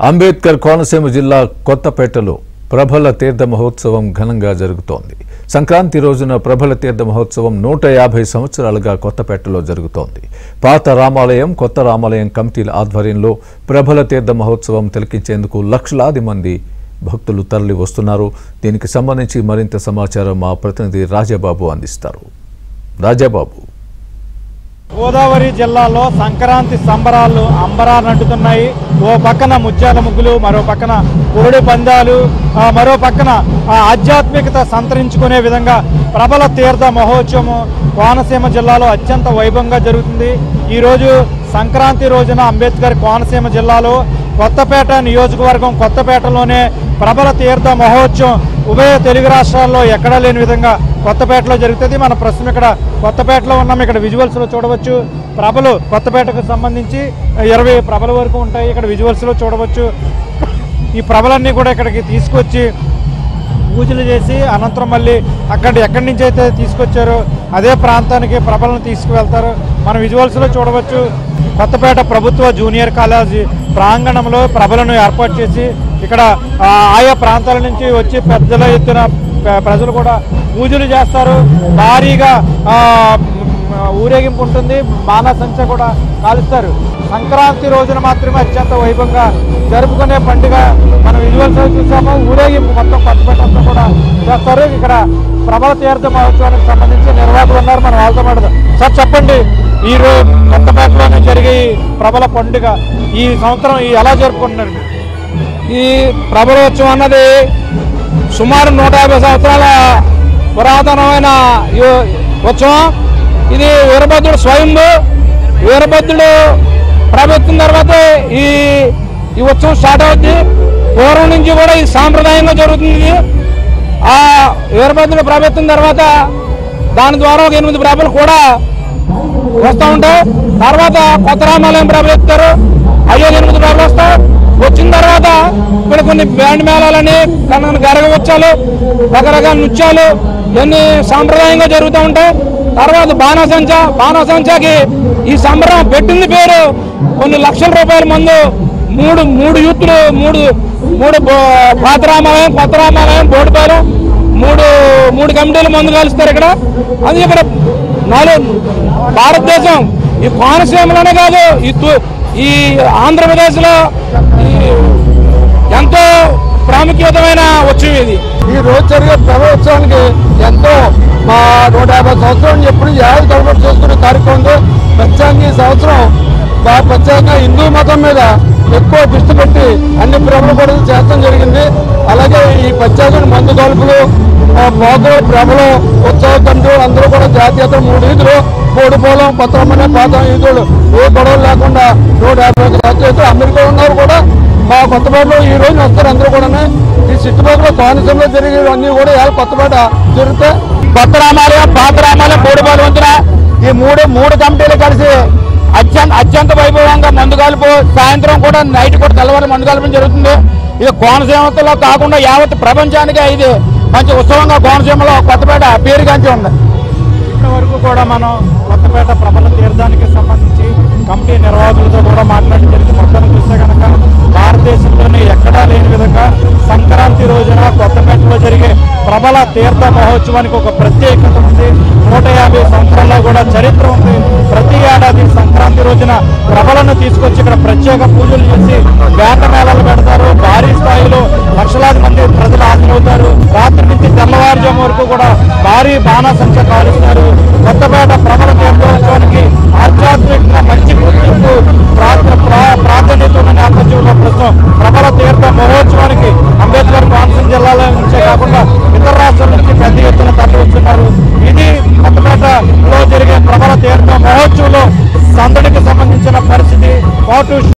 అంబేద్కర్ కోనసీమ జిల్లా కొత్తపేటలో ప్రభల తీర్థ మహోత్సవం ఘనంగా జరుగుతోంది. సంక్రాంతి రోజున ప్రభల తీర్థ మహోత్సవం 150 సంవత్సరాలుగా కొత్తపేటలో జరుగుతోంది. పాత రామాలయం, కొత్త రామాలయం కమిటీల ఆధ్వర్యంలో ప్రభల తీర్థ మహోత్సవం తిలకించేందుకు లక్షలాది మంది భక్తులు తరలి వస్తున్నారు. దీనికి సంబంధించి మరింత సమాచారం మా ప్రతినిధి రాజాబాబు అందిస్తారు. రాజాబాబు. గోదావరి జిల్లాలో సంక్రాంతి సంబరాలు అంబరానంటుతున్నాయి. ఓ పక్కన ముత్యాల ముగ్గులు, మరో పక్కన కోడి పందాలు, మరో పక్కన ఆధ్యాత్మికత సంతరించుకునే విధంగా ప్రభల తీర్థ మహోత్సవం కోనసీమ జిల్లాలో అత్యంత వైభవంగా జరుగుతుంది. ఈరోజు సంక్రాంతి రోజున అంబేద్కర్ కోనసీమ జిల్లాలో కొత్తపేట నియోజకవర్గం కొత్తపేటలోనే ప్రభల తీర్థ మహోత్సవం ఉభయ తెలుగు రాష్ట్రాల్లో ఎక్కడా లేని విధంగా కొత్తపేటలో జరుగుతుంది. మన ప్రస్తుతం ఇక్కడ కొత్తపేటలో ఉన్నాం. ఇక్కడ విజువల్స్లో చూడవచ్చు ప్రభలు కొత్తపేటకు సంబంధించి 20 ప్రభల వరకు ఉంటాయి. ఇక్కడ విజువల్స్లో చూడవచ్చు. ఈ ప్రభలన్నీ కూడా ఇక్కడికి తీసుకొచ్చి పూజలు చేసి అనంతరం మళ్ళీ ఎక్కడి నుంచి అయితే తీసుకొచ్చారో అదే ప్రాంతానికి ప్రభలను తీసుకువెళ్తారు. మన విజువల్స్లో చూడవచ్చు కొత్తపేట ప్రభుత్వ జూనియర్ కాలేజీ ప్రాంగణంలో ప్రభలను ఏర్పాటు చేసి ఇక్కడ ఆయా ప్రాంతాల నుంచి వచ్చి పెద్దల ఎత్తున ప్రజలు కూడా పూజలు చేస్తారు. భారీగా ఊరేగింపు ఉంటుంది. బాణసంచ కూడా కాలుస్తారు. సంక్రాంతి రోజున మాత్రమే అత్యంత వైభవంగా జరుపుకునే పండుగ మనం విజువల్స్ చూసాము. ఊరేగింపు మొత్తం కొత్తపేట అంతా కూడా చేస్తారు. ఇక్కడ ప్రభల తీర్థ మహోత్సవానికి సంబంధించి నిర్వాహకులు ఉన్నారు. మనం వాళ్ళతో మాట్లాడదాం. సార్ చెప్పండి, ఈ రోజు కొత్తపేటలోనే జరిగే ప్రభల పండుగ ఈ సంవత్సరం ఎలా జరుపుకుంటున్నారు? ఈ ప్రభలోత్సవం అన్నది సుమారు 150 సంవత్సరాల పురాతనమైన ఉత్సవం. ఇది వీరభద్రుడు స్వయంభూ. వీరభద్రుడు ప్రభుత్వం తర్వాత ఈ ఉత్సవం స్టార్ట్ అవుతుంది. పూర్వం నుంచి కూడా ఈ సాంప్రదాయంగా జరుగుతుంది. ఆ వీరభద్రుడు ప్రభుత్వం తర్వాత దాని ద్వారా ఒక 8 ప్రభలు కూడా వస్తూ ఉంటాయి. తర్వాత కొత్త రామాలయం ప్రభలు ఎత్తారు. అయ్యో 8 ప్రభలు వస్తాయి. వచ్చిన తర్వాత ఇక్కడ కొన్ని బ్యాండ్ మేళాలని, గరగ ఉత్సవాలు, రకరకాల నృత్యాలు ఇవన్నీ సాంప్రదాయంగా జరుగుతూ ఉంటాయి. తర్వాత బాణసంచాకి ఈ సంబరం పెట్టింది పేరు కొన్ని లక్షల రూపాయల మందు మూడు యూత్లు మూడు పాత రామాలయం, కొత్త రామాలయం, బోడిపాలెం మూడు కమిటీలు మందు కలుస్తారు ఇక్కడ. అది ఇక్కడ భారతదేశం ఈ కోనసీమలోనే కాదు ఈ ఆంధ్రప్రదేశ్లో ఎంతో ప్రాముఖ్యతమైన ఉత్సవం ఇది. ఈ రోజు జరిగే ప్రభోత్సవానికి ఎంతో 150 సంవత్సరాలు ఎప్పుడు యాభై తలబడి చేసుకునే కార్యక్రమంతో ప్రత్యేకంగా ఈ సంవత్సరం ప్రత్యేకంగా హిందూ మతం మీద ఎక్కువ దృష్టి పెట్టి అన్ని ప్రభలు కూడా చేస్తడం జరిగింది. అలాగే ఈ ప్రత్యేక మందు కలుపులు, పోతలు, ప్రభలు, ఉత్సవ తండ్రులు అందరూ కూడా జాతీయత 3 ఈదులు, బోడిపాలెం, కొత్తరమ్మనే పాత ఈదులు ఏ గొడవలు లేకుండా 150 జాతీయత అమెరికా ఉన్నారు కూడా మా కొత్తపేటలో ఈ రోజు వస్తారు. అందరూ కూడా ఈ చుట్టుపక్కల కోనసీమలో జరిగేవన్నీ కూడా కొత్తపేట జరుగుతాయి. కొత్త రామాలయం, పాత రామాలయం, బోడిపాలెం వంతున ఈ మూడు కమిటీలు కలిసి అత్యంత వైభవంగా మందు కలుపు, సాయంత్రం కూడా నైట్ కూడా తెల్లవారు మందు కలపడం జరుగుతుంది. ఇది కోనసీమలో కాకుండా యావత్ ప్రపంచానికి ఇది మంచి ఉత్సవంగా కోనసీమలో కొత్తపేట పేరుగాంచి ఉంది. ఇప్పటి వరకు కూడా మనం కొత్తపేట ప్రభల తీర్థానికి సంబంధించి కమిటీ నిర్వాహకులతో కూడా మాట్లాడడం జరిగింది. మొత్తాన్ని చూస్తే కనుక భారతదేశంలోనే ఎక్కడా లేని విధంగా సంక్రాంతి రోజున కొత్తపేటలో జరిగే ప్రభల తీర్థ మహోత్సవానికి ఒక ప్రత్యేకత ఉంది. 150 సంవత్సరాల్లో కూడా చరిత్ర ఉంది. ప్రతి ఏడాది సంక్రాంతి రోజున ప్రభలను తీసుకొచ్చి ఇక్కడ ప్రత్యేక పూజలు చేసి బ్యాండ్ మేళాలు పెడతారు. భారీ స్థాయిలో లక్షలాది మంది ప్రజలు హాజరవుతారు. రాత్రి నుంచి తెల్లవారుజాము వరకు కూడా భారీ బాణసంచ కాలుస్తారు. కొత్తపేట ప్రభల తీర్థోత్సవానికి ఆధ్యాత్మికంగా మంచి గుర్తింపు ప్రాధాన్యత ఉన్న నేపథ్యంలో ప్రస్తుతం ప్రభల తీర్థ మహోత్సవానికి అంబేద్కర్ కోనసీమ జిల్లాలో నుంచే కాకుండా ఇతర రాష్ట్రాల నుంచి పెద్ద ఎత్తున తరలి వస్తున్నారు. ఇది కొత్తపేటలో జరిగే ప్రభల తీర్థ మహోత్సవంలో సందడికి సంబంధించిన పరిస్థితి.